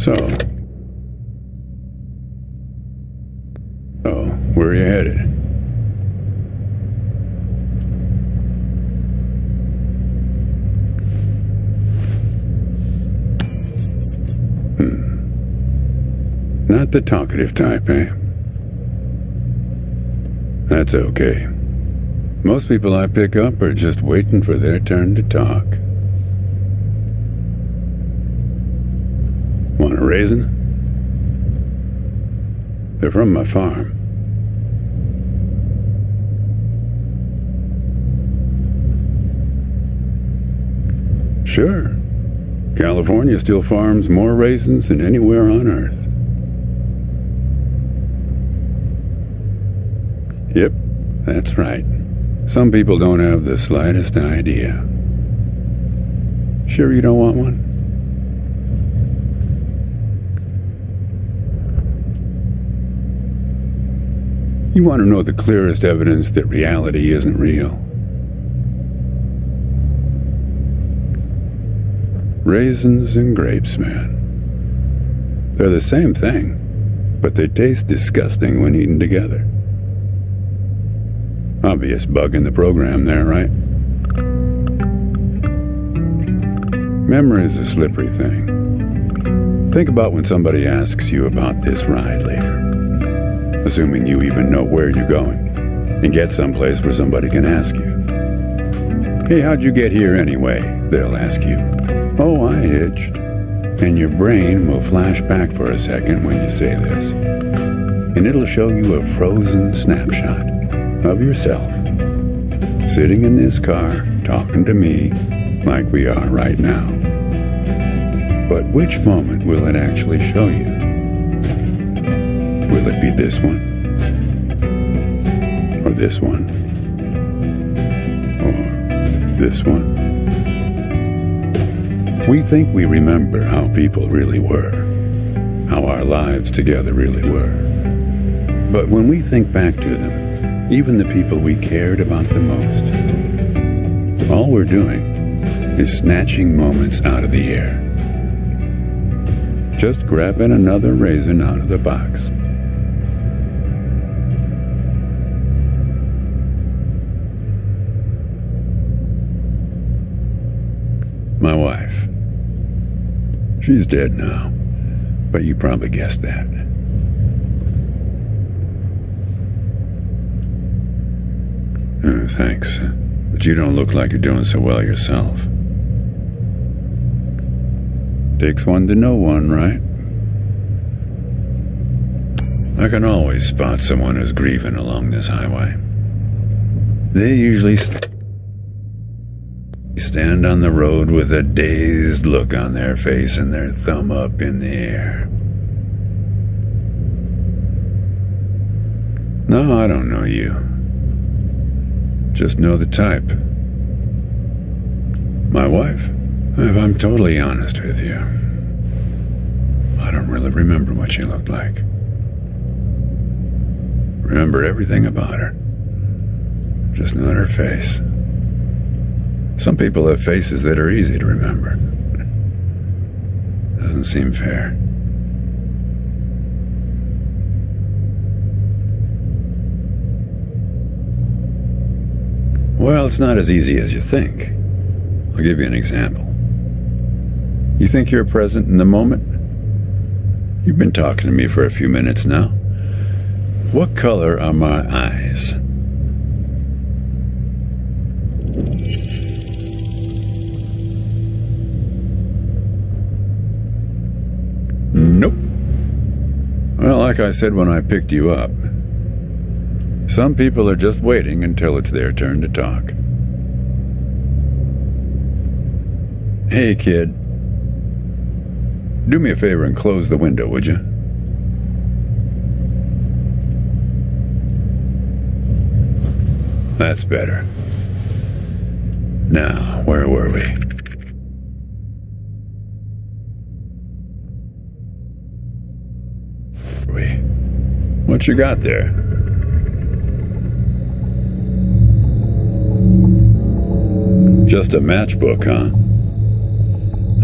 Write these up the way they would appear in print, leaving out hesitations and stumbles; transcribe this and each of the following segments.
So, where are you headed? Not the talkative type, eh? That's okay. Most people I pick up are just waiting for their turn to talk. Want a raisin? They're from my farm. Sure. California still farms more raisins than anywhere on Earth. Yep, that's right. Some people don't have the slightest idea. Sure you don't want one? You want to know the clearest evidence that reality isn't real? Raisins and grapes, man. They're the same thing, but they taste disgusting when eaten together. Obvious bug in the program there, right? Memory is a slippery thing. Think about when somebody asks you about this ride later, assuming you even know where you're going, and get someplace where somebody can ask you. Hey, how'd you get here anyway? They'll ask you. Oh, I hitched. And your brain will flash back for a second when you say this, and it'll show you a frozen snapshot of yourself, sitting in this car, talking to me like we are right now. But which moment will it actually show you? Will it be this one? Or this one? Or this one? We think we remember how people really were, how our lives together really were. But when we think back to them, even the people we cared about the most, all we're doing is snatching moments out of the air. Just grabbing another raisin out of the box. My wife. She's dead now, but you probably guessed that. Thanks, but you don't look like you're doing so well yourself. Takes one to know one, right? I can always spot someone who's grieving along this highway. They usually stand on the road with a dazed look on their face and their thumb up in the air. No, I don't know you. Just know the type. My wife, if I'm totally honest with you, I don't really remember what she looked like. Remember everything about her, just not her face. Some people have faces that are easy to remember. Doesn't seem fair. Well, it's not as easy as you think. I'll give you an example. You think you're present in the moment? You've been talking to me for a few minutes now. What color are my eyes? Nope. Well, like I said when I picked you up, some people are just waiting until it's their turn to talk. Hey, kid. Do me a favor and close the window, would you? That's better. Now, where were we? What you got there? Just a matchbook, huh?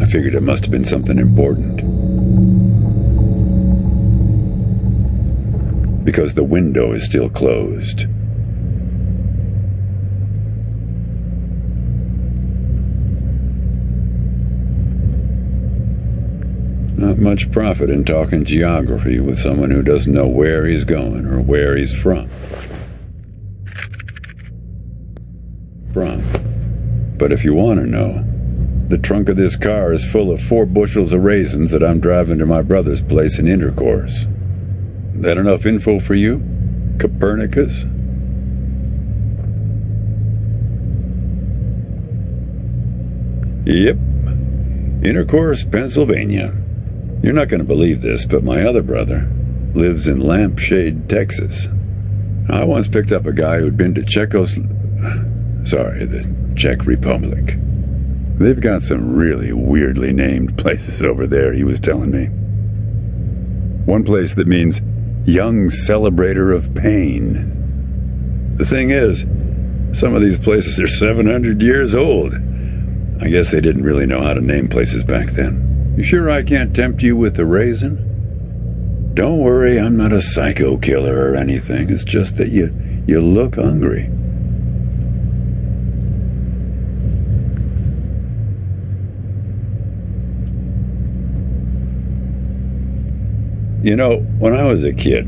I figured it must have been something important. because the window is still closed. Not much profit in talking geography with someone who doesn't know where he's going or where he's from. But if you want to know, the trunk of this car is full of 4 bushels of raisins that I'm driving to my brother's place in Intercourse. That enough info for you, Copernicus? Yep. Intercourse, Pennsylvania. You're not going to believe this, but my other brother lives in Lampshade, Texas. I once picked up a guy who'd been to the Czech Republic. They've got some really weirdly named places over there, he was telling me. One place that means young celebrator of pain. The thing is, some of these places are 700 years old. I guess they didn't really know how to name places back then. You sure I can't tempt you with a raisin? Don't worry, I'm not a psycho killer or anything. It's just that you look hungry. You know, when I was a kid,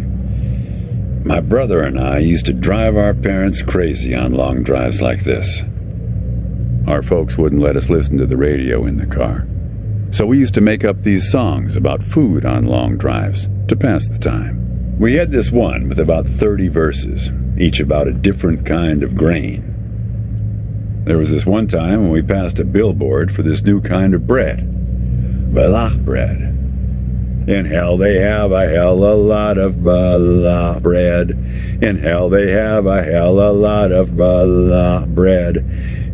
my brother and I used to drive our parents crazy on long drives like this. Our folks wouldn't let us listen to the radio in the car. So we used to make up these songs about food on long drives to pass the time. We had this one with about 30 verses, each about a different kind of grain. There was this one time when we passed a billboard for this new kind of bread, Balach bread. In hell they have a hell a lot of Balach bread. In hell they have a hell a lot of Balach bread.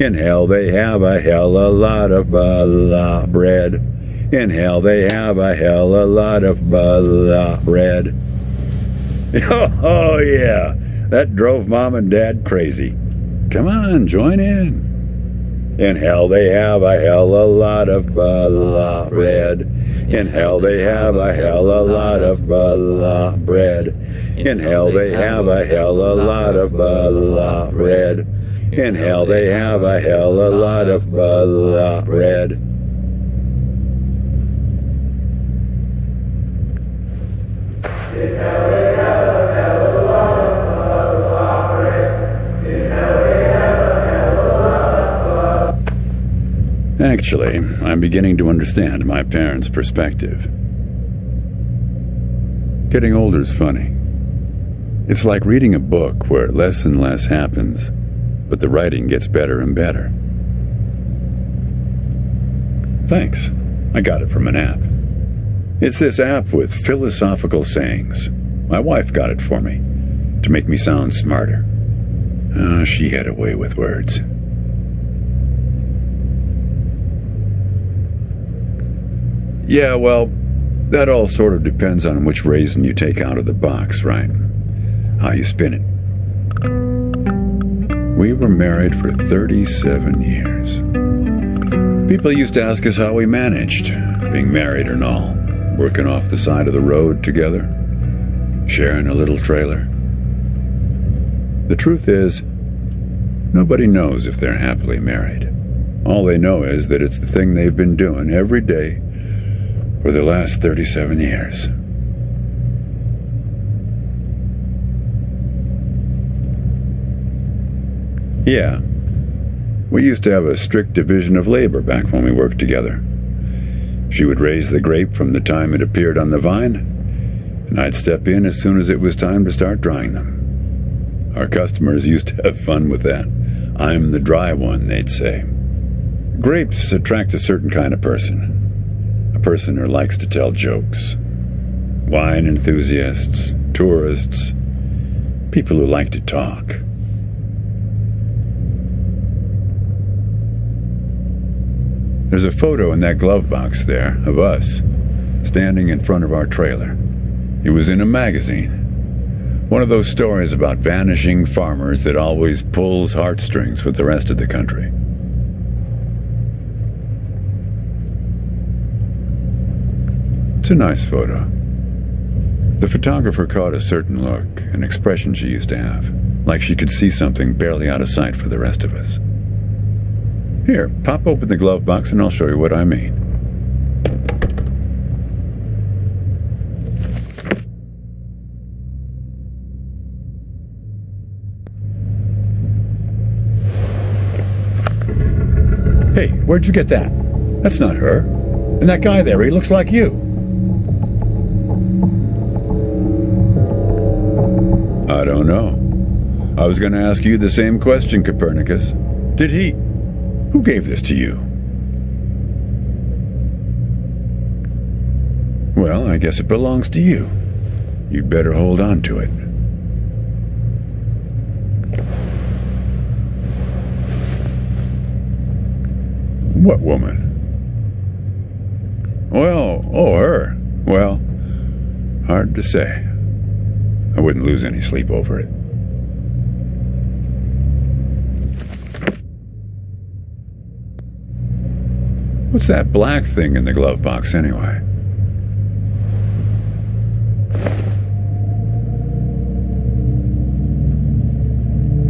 In hell they have a hell a lot of Balach bread. In hell they have a hell a lot of Balach bread. Oh yeah, that drove Mom and Dad crazy. Come on, join in. In hell they have a hell a lot of Balach bread. In hell they have a hell a lot of Balach bread. In hell they have a hell a lot of Balach bread. In hell they have a hell a lot of Balach bread. In hell they have a hell a lot of Balach bread. In hell they have a hell a lot of Balach. Actually, I'm beginning to understand my parents' perspective. Getting older's funny. It's like reading a book where less and less happens, but the writing gets better and better. Thanks. I got it from an app. It's this app with philosophical sayings. My wife got it for me, to make me sound smarter. She had a way with words. Yeah, well, that all sort of depends on which raisin you take out of the box, right? How you spin it. We were married for 37 years. People used to ask us how we managed, being married and all, working off the side of the road together, sharing a little trailer. The truth is, nobody knows if they're happily married. All they know is that it's the thing they've been doing every day for the last 37 years. Yeah, we used to have a strict division of labor back when we worked together. She would raise the grape from the time it appeared on the vine, and I'd step in as soon as it was time to start drying them. Our customers used to have fun with that. I'm the dry one, they'd say. Grapes attract a certain kind of person. A person who likes to tell jokes. Wine enthusiasts, tourists, people who like to talk. There's a photo in that glove box there of us, standing in front of our trailer. It was in a magazine. One of those stories about vanishing farmers that always pulls heartstrings with the rest of the country. It's a nice photo. The photographer caught a certain look, an expression she used to have, like she could see something barely out of sight for the rest of us. Here, pop open the glove box and I'll show you what I mean. Hey, where'd you get that? That's not her. And that guy there, he looks like you. I don't know. I was going to ask you the same question, Copernicus. Did he? Who gave this to you? Well, I guess it belongs to you. You'd better hold on to it. What woman? Well, her. Well, hard to say. I wouldn't lose any sleep over it. What's that black thing in the glove box anyway?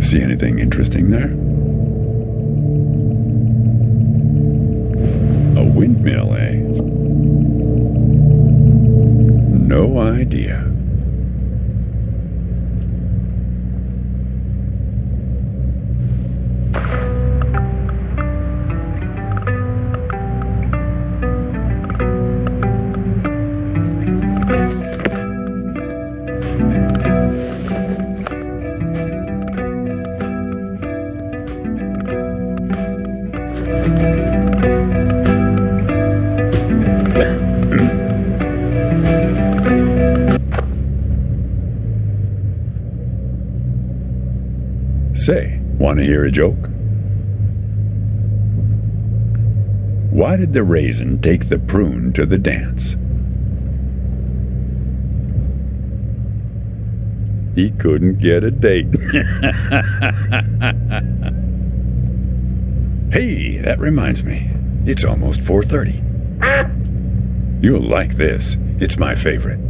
See anything interesting there? A windmill, eh? No idea. Say, want to hear a joke? Why did the raisin take the prune to the dance? He couldn't get a date. Hey, that reminds me. It's almost 4:30. You'll like this. It's my favorite.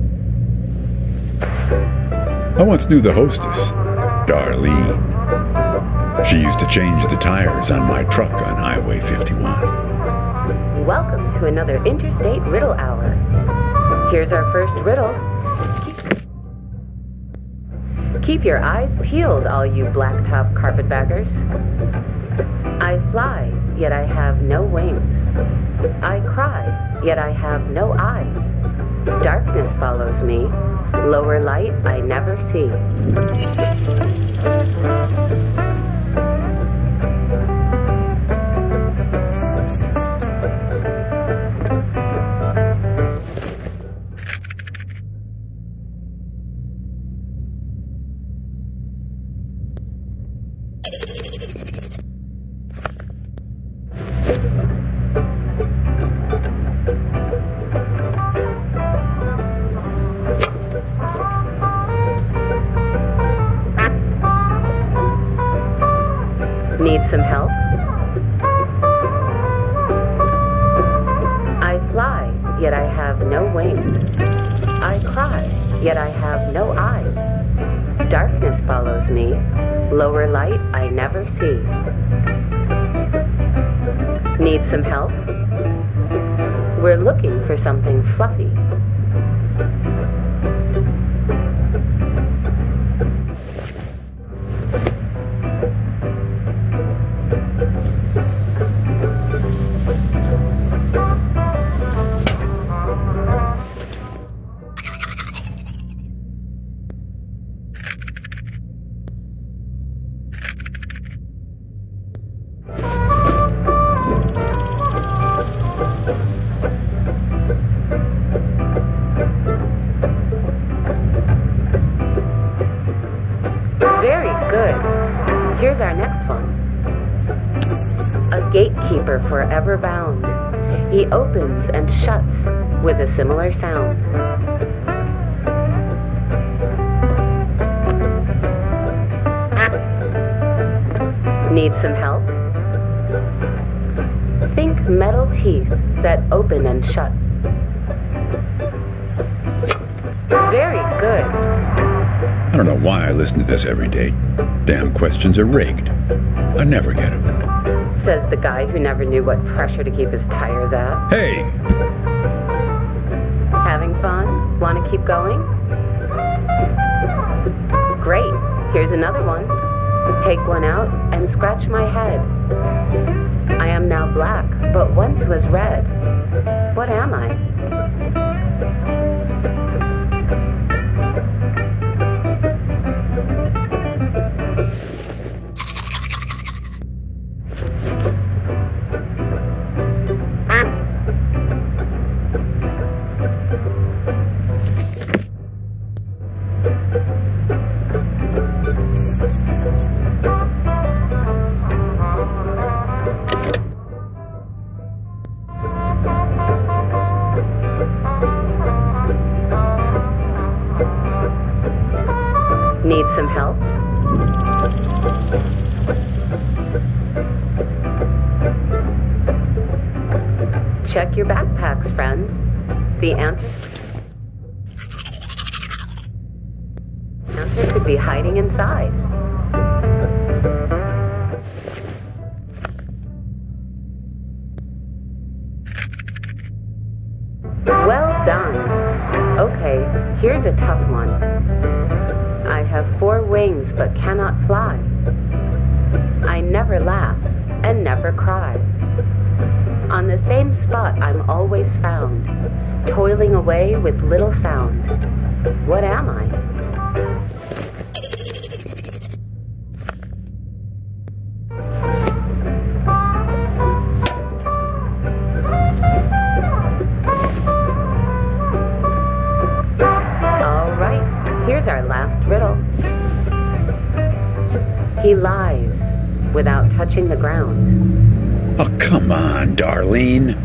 I once knew the hostess, Darlene. She used to change the tires on my truck on Highway 51. Welcome to another Interstate Riddle Hour. Here's our first riddle. Keep your eyes peeled, all you blacktop carpetbaggers. I fly, yet I have no wings. I cry, yet I have no eyes. Darkness follows me. Lower light I never see. Need some help? I fly, yet I have no wings. I cry, yet I have no eyes. Darkness follows me. Lower light I never see. Need some help? We're looking for something fluffy. Here's our next one. A gatekeeper forever bound. He opens and shuts with a similar sound. Need some help? Think metal teeth that open and shut. Very good. I don't know why I listen to this every day. Damn questions are rigged. I never get them. Says the guy who never knew what pressure to keep his tires at. Hey! Having fun? Want to keep going? Great. Here's another one. Take one out and scratch my head. I am now black, but once was red. What am I? Need some help? Check your backpacks, friends. The answer could be hiding inside. Well done. Okay, here's a tough one. I have 4 wings but cannot fly. I never laugh and never cry. On the same spot I'm always found, toiling away with little sound. What am I? All right, here's our last riddle. He lies without touching the ground. Oh, come on, Darlene.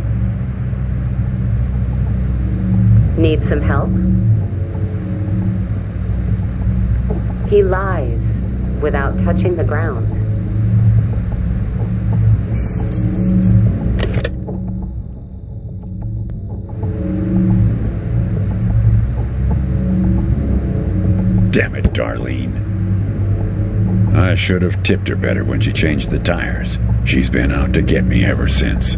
Need some help? He lies without touching the ground. Damn it, Darlene. I should have tipped her better when she changed the tires. She's been out to get me ever since.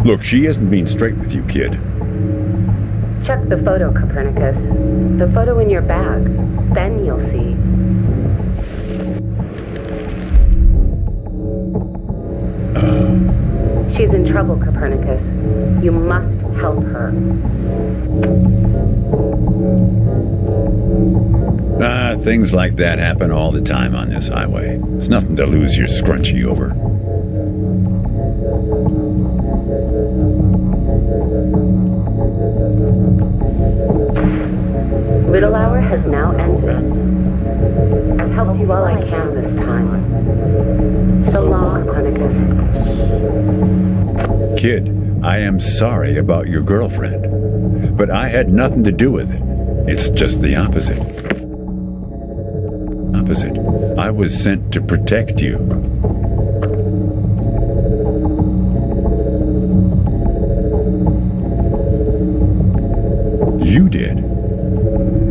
Look, she isn't being straight with you, kid. Check the photo, Copernicus. The photo in your bag. Then you'll see. She's in trouble, Copernicus. You must help her. Things like that happen all the time on this highway. It's nothing to lose your scrunchie over. Riddle hour has now ended. I've helped you all I can this time. So long, Copernicus. Kid, I am sorry about your girlfriend, but I had nothing to do with it. It's just the opposite. I was sent to protect you. You did.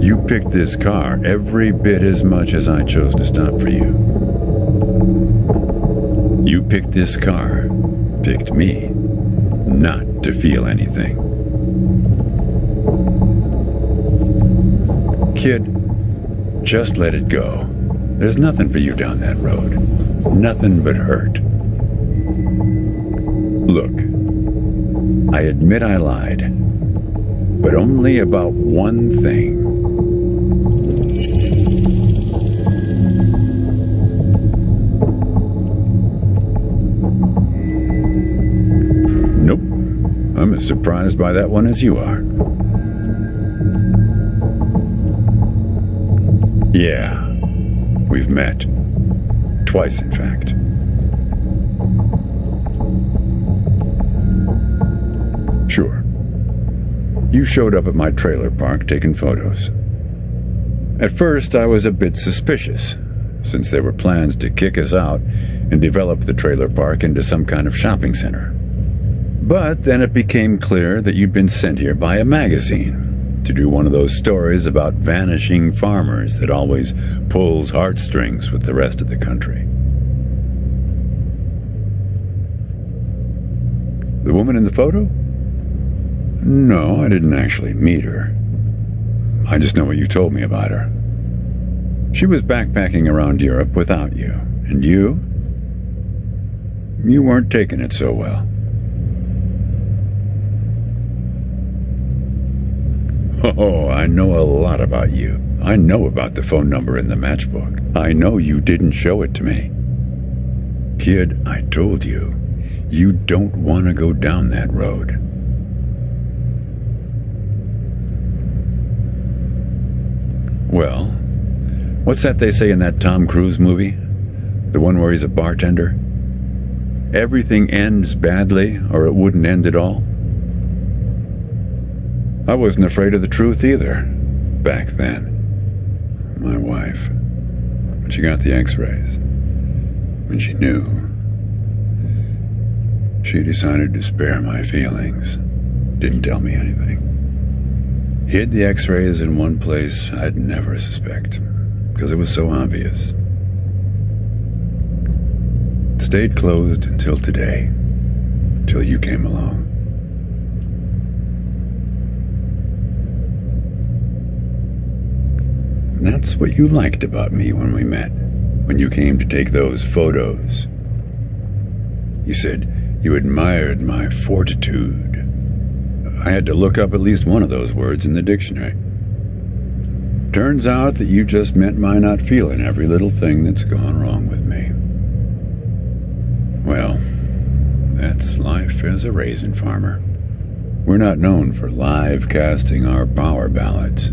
You picked this car every bit as much as I chose to stop for you. You picked this car, picked me, not to feel anything. Kid, just let it go. There's nothing for you down that road. Nothing but hurt. Look, I admit I lied, but only about one thing. Nope, I'm as surprised by that one as you are. Yeah. We've met. Twice, in fact. Sure. You showed up at my trailer park taking photos. At first, I was a bit suspicious, since there were plans to kick us out and develop the trailer park into some kind of shopping center. But then it became clear that you'd been sent here by a magazine to do one of those stories about vanishing farmers that always pulls heartstrings with the rest of the country. The woman in the photo? No, I didn't actually meet her. I just know what you told me about her. She was backpacking around Europe without you. And you? You weren't taking it so well. Oh, I know a lot about you. I know about the phone number in the matchbook. I know you didn't show it to me. Kid, I told you, you don't want to go down that road. Well, what's that they say in that Tom Cruise movie? The one where he's a bartender? Everything ends badly, or it wouldn't end at all. I wasn't afraid of the truth either, back then. My wife, when she got the x-rays, when she knew, she decided to spare my feelings. Didn't tell me anything. Hid the x-rays in one place I'd never suspect, because it was so obvious. Stayed closed until today, till you came along. And that's what you liked about me when we met, when you came to take those photos. You said you admired my fortitude. I had to look up at least one of those words in the dictionary. Turns out that you just meant my not feeling every little thing that's gone wrong with me. Well, that's life as a raisin farmer. We're not known for live casting our power ballots.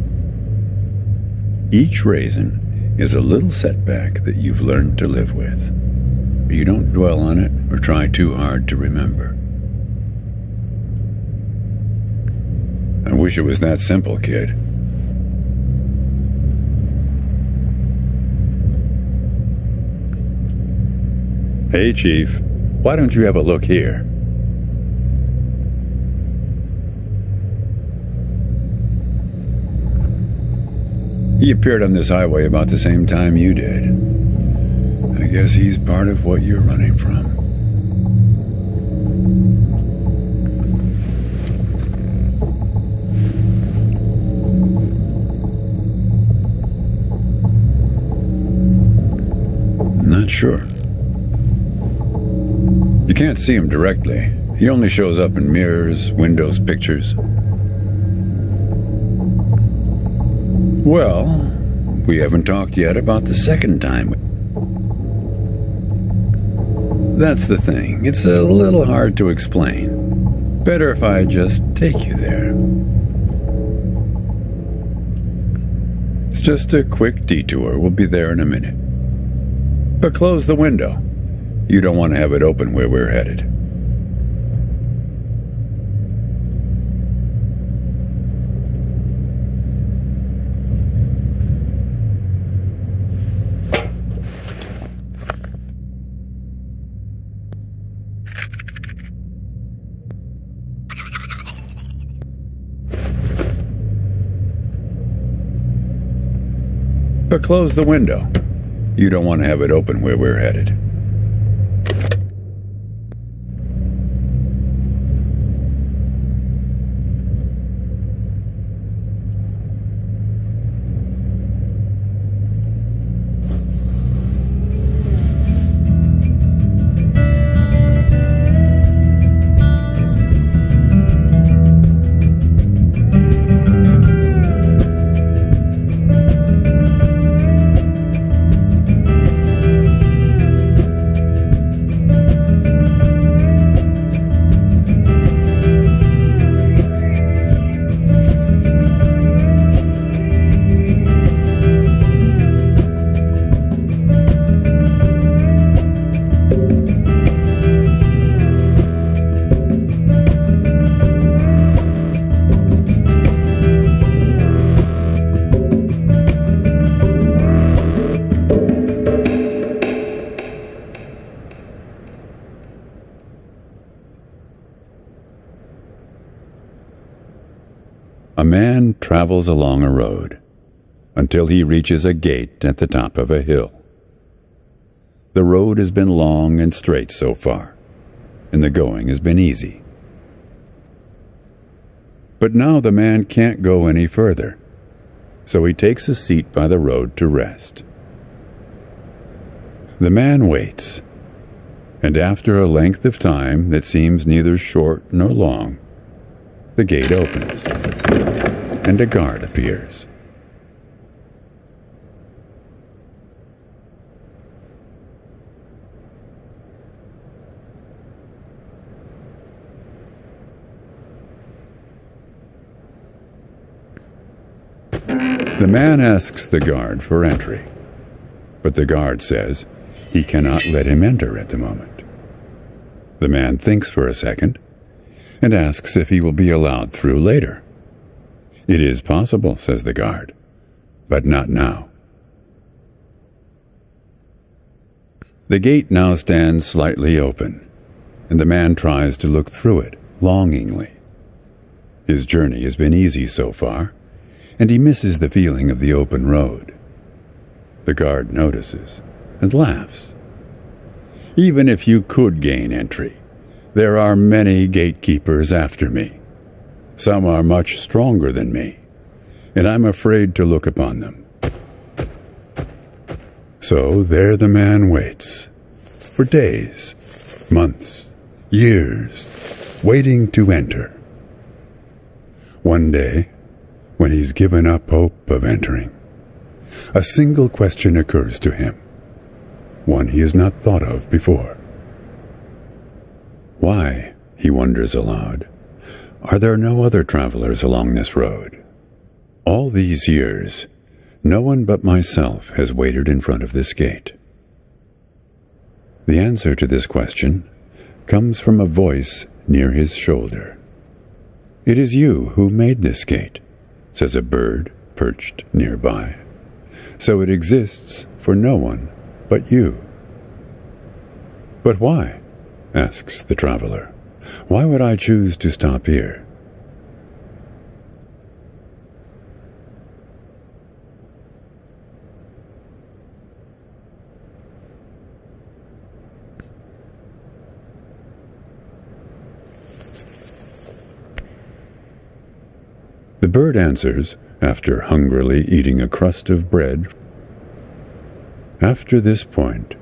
Each raisin is a little setback that you've learned to live with. You don't dwell on it or try too hard to remember. I wish it was that simple, kid. Hey, Chief, why don't you have a look here? He appeared on this highway about the same time you did. I guess he's part of what you're running from. Not sure. You can't see him directly. He only shows up in mirrors, windows, pictures. Well, we haven't talked yet about the second time. That's the thing. It's a little hard to explain. Better if I just take you there. It's just a quick detour. We'll be there in a minute. But close the window. You don't want to have it open where we're headed. But close the window. You don't want to have it open where we're headed. A man travels along a road until he reaches a gate at the top of a hill. The road has been long and straight so far, and the going has been easy. But now the man can't go any further, so he takes a seat by the road to rest. The man waits, and after a length of time that seems neither short nor long, the gate opens, and a guard appears. The man asks the guard for entry, but the guard says he cannot let him enter at the moment. The man thinks for a second and asks if he will be allowed through later. It is possible, says the guard, but not now. The gate now stands slightly open, and the man tries to look through it longingly. His journey has been easy so far, and he misses the feeling of the open road. The guard notices and laughs. Even if you could gain entry, there are many gatekeepers after me. Some are much stronger than me, and I'm afraid to look upon them. So there the man waits, for days, months, years, waiting to enter. One day, when he's given up hope of entering, a single question occurs to him, one he has not thought of before. Why, he wonders aloud, are there no other travelers along this road? All these years, no one but myself has waited in front of this gate. The answer to this question comes from a voice near his shoulder. It is you who made this gate, says a bird perched nearby. So it exists for no one but you. But why? Asks the traveler. Why would I choose to stop here? The bird answers, after hungrily eating a crust of bread. After this point,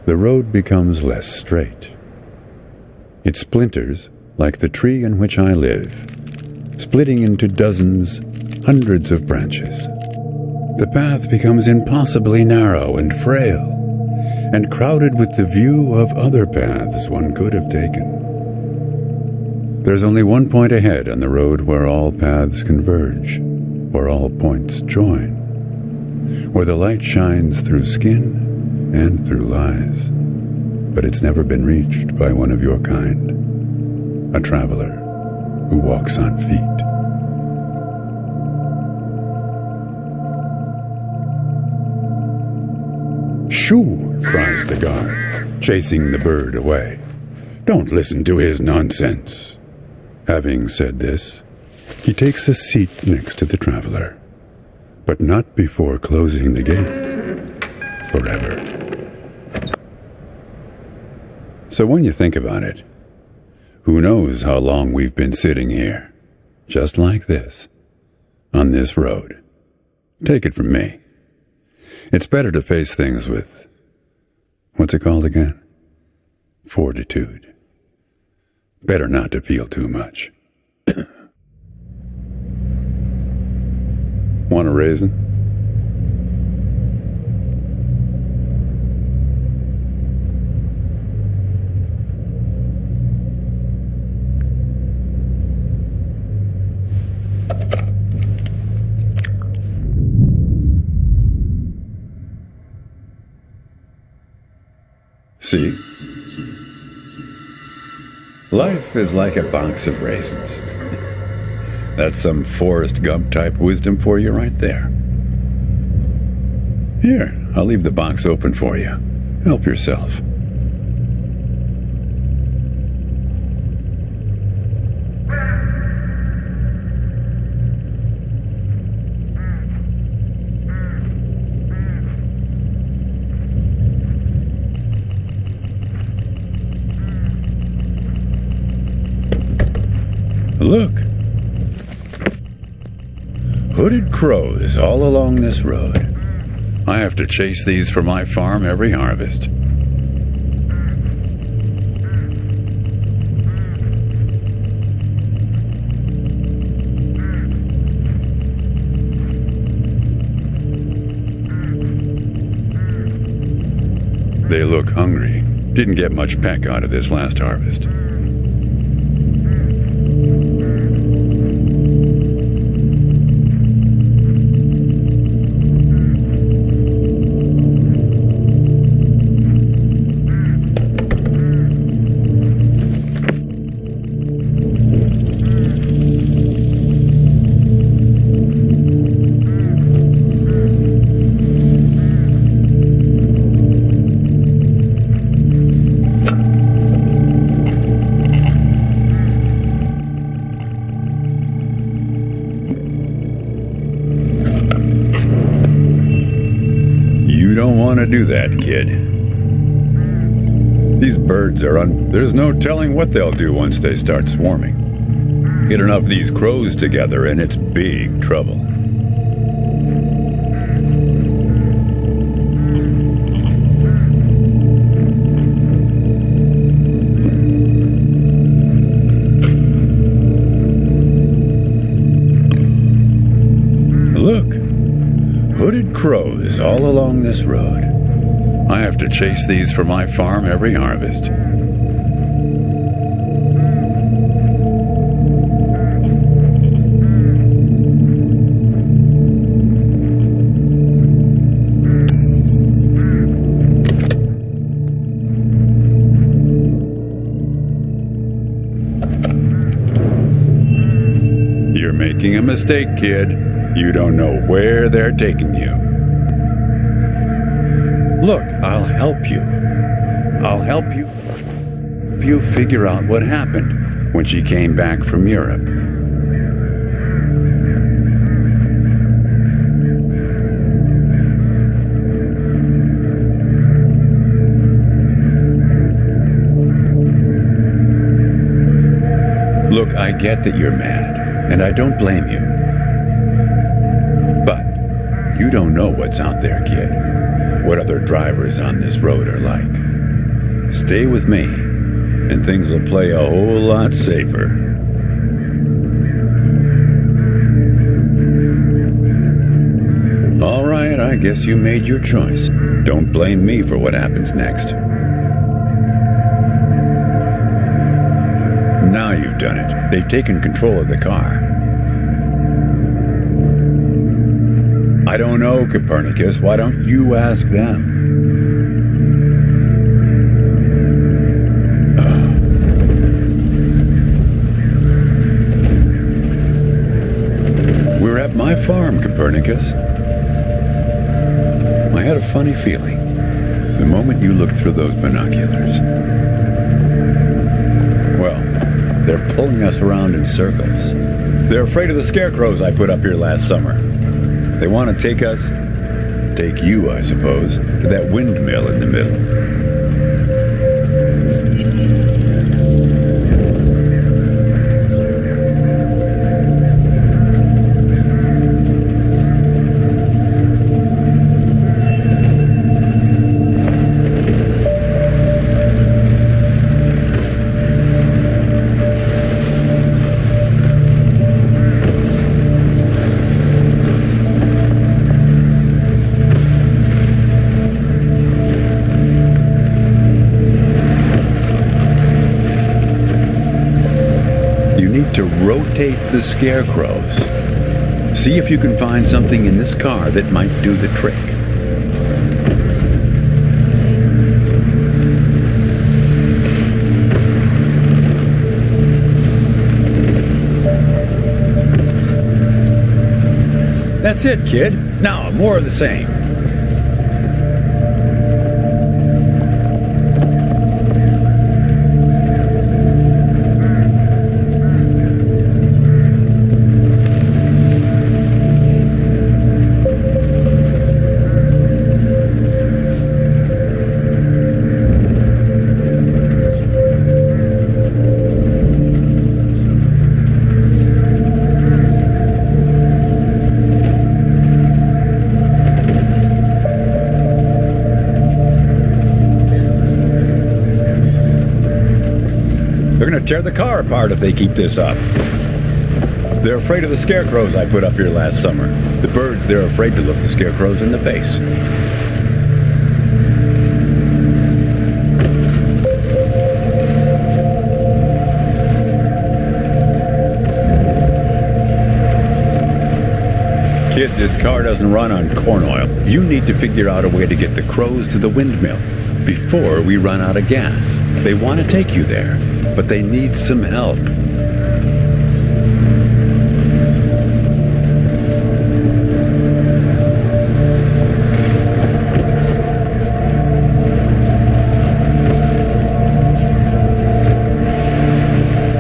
the road becomes less straight. It splinters like the tree in which I live, splitting into dozens, hundreds of branches. The path becomes impossibly narrow and frail, and crowded with the view of other paths one could have taken. There's only one point ahead on the road where all paths converge, where all points join, where the light shines through skin and through lies. But it's never been reached by one of your kind, a traveler who walks on feet. Shoo! Cries the guard, chasing the bird away. Don't listen to his nonsense. Having said this, he takes a seat next to the traveler, but not before closing the gate forever. So when you think about it, who knows how long we've been sitting here, just like this, on this road. Take it from me. It's better to face things with, what's it called again? Fortitude. Better not to feel too much. Want a raisin? See? Life is like a box of raisins. That's some Forrest Gump type wisdom for you right there. Here, I'll leave the box open for you. Help yourself. Look. Hooded crows all along this road. I have to chase these for my farm every harvest. They look hungry. Didn't get much peck out of this last harvest. To do that, kid. These birds are there's no telling what they'll do once they start swarming. Get enough of these crows together and it's big trouble. Look, hooded crows all along this road. I have to chase these for my farm every harvest. You're making a mistake, kid. You don't know where they're taking you. Look, I'll help you. I'll help you figure out what happened when she came back from Europe. Look, I get that you're mad, and I don't blame you. But you don't know what's out there, kid. What other drivers on this road are like. Stay with me, and things will play a whole lot safer. All right, I guess you made your choice. Don't blame me for what happens next. Now you've done it. They've taken control of the car. I don't know, Copernicus. Why don't you ask them? We're at my farm, Copernicus. I had a funny feeling the moment you looked through those binoculars. Well, they're pulling us around in circles. They're afraid of the scarecrows I put up here last summer. They want to take you, I suppose, to that windmill in the middle. To rotate the scarecrows. See if you can find something in this car that might do the trick. That's it, kid. Now, more of the same. They're gonna tear the car apart if they keep this up. They're afraid of the scarecrows I put up here last summer. The birds, they're afraid to look the scarecrows in the face. Kid, this car doesn't run on corn oil. You need to figure out a way to get the crows to the windmill before we run out of gas. They want to take you there, but they need some help.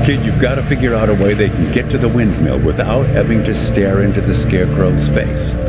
Kid, you've got to figure out a way they can get to the windmill without having to stare into the scarecrow's face.